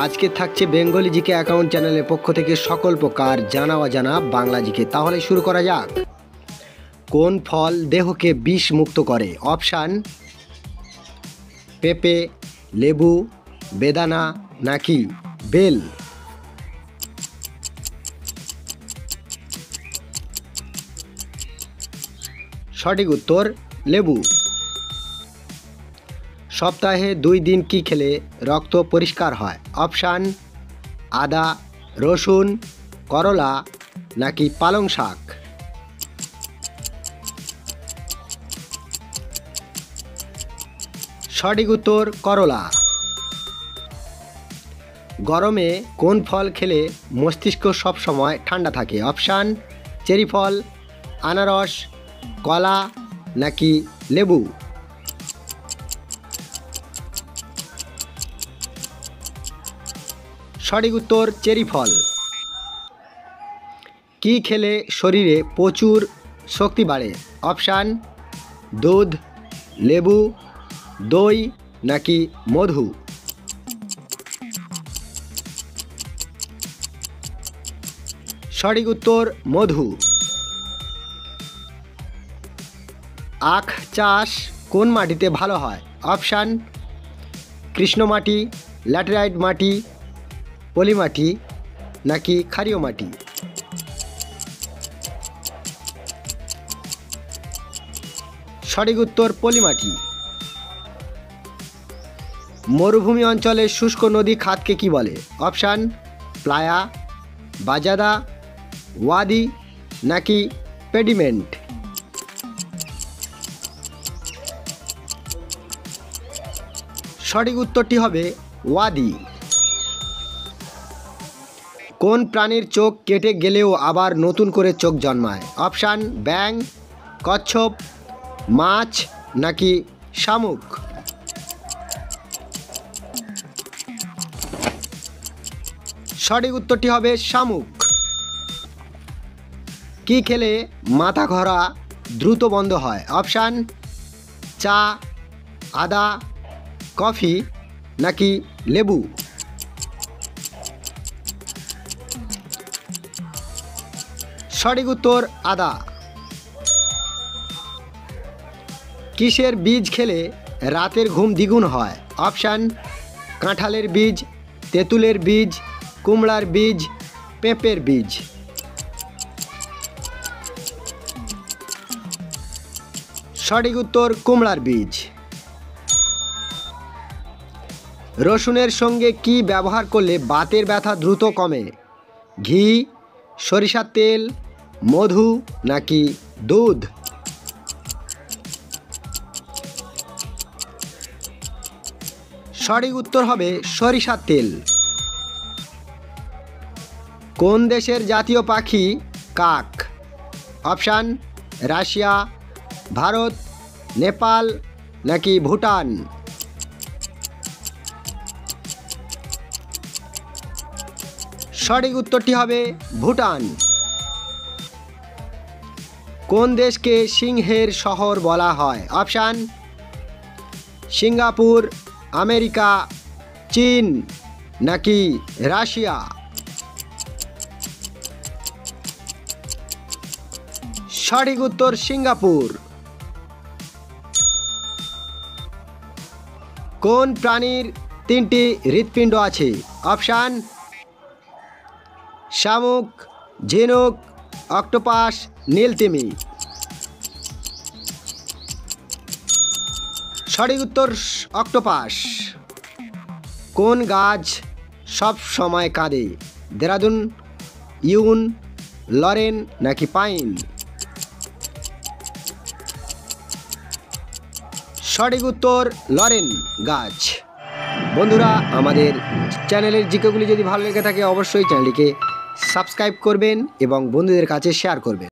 আজকে থাকছে Bengali GK account চ্যানেলের পক্ষ থেকে সকল প্রকার জানা অজানা বাংলা জিকে। তাহলে শুরু করা যাক। কোন ফল দেহকে বিষ মুক্ত করে? অপশান পেঁপে, লেবু, বেদানা নাকি বেল? সঠিক উত্তর লেবু। সপ্তাহে 2 দিন কি খেলে রক্ত পরিষ্কার হয়? অপশান আদা, রসুন, করলা নাকি পালং শাক? সঠিক উত্তর করলা। গরমে কোন ফল খেলে মস্তিষ্ক সবসময় ঠান্ডা থাকে? অপশান চেরি ফল, আনারস, কলা নাকি লেবু? সঠিক উত্তর চেরি ফল। কি খেলে শরীরে প্রচুর শক্তি বাড়ে? অপশান দুধ, লেবু, দই নাকি মধু? সঠিক উত্তর মধু। আখ চাষ কোন মাটিতে ভালো হয়? অপশান কৃষ্ণ মাটি, ল্যাটেরাইট মাটি, পলি মাটি নাকি ক্ষারীয় মাটি? সঠিক উত্তর পলি মাটি। মরুভূমি অঞ্চলে শুষ্ক নদী খাতকে কি বলে? অপশান প্লায়া, বাজাদা, ওয়াদি নাকি পেডিমেন্ট? সঠিক উত্তরটি হবে ওয়াদি। কোন প্রাণীর চোখ কেটে গেলেও আবার নতুন করে চোখ জন্মায়? অপশান ব্যাঙ, কচ্ছপ, মাছ নাকি শামুক? সঠিক উত্তরটি হবে শামুক। কি খেলে মাথা ঘোরা দ্রুত বন্ধ হয়? অপশান চা, আদা, কফি নাকি লেবু? সঠিক উত্তর আদা। কিসের বীজ খেলে রাতের ঘুম দ্বিগুণ হয়? অপশান কাঁঠালের বীজ, তেঁতুলের বীজ, কুমড়ার বীজ, পেঁপের বীজ? সঠিক উত্তর কুমড়ার বীজ। রসুনের সঙ্গে কি ব্যবহার করলে বাতের ব্যথা দ্রুত কমে? ঘি, সরিষার তেল, মধু নাকি দুধ? সঠিক উত্তর হবে সরিষার তেল। কোন দেশের জাতীয় পাখি কাক? অপশান রাশিয়া, ভারত, নেপাল নাকি ভুটান? সঠিক উত্তরটি হবে ভুটান। কোন দেশকে সিংহের শহর বলা হয়? অপশান সিঙ্গাপুর, আমেরিকা, চীন নাকি রাশিয়া? সঠিক উত্তর সিঙ্গাপুর। কোন প্রাণীর 3টি হৃৎপিণ্ড আছে? অপশান শামুক, ঝিনুক, অক্টোপাস, নীলতিমি? সঠিক উত্তর অক্টোপাস। কোন গাছ সব সময় কাঁদে? দেরাদুন, ইউন, লরেন নাকি পাইন? সঠিক উত্তর লরেন গাছ। বন্ধুরা, আমাদের চ্যানেলের জিকেগুলি যদি ভালো লেগে থাকে অবশ্যই চ্যানেলটিকে সাবস্ক্রাইব করবেন এবং বন্ধুদের কাছে শেয়ার করবেন।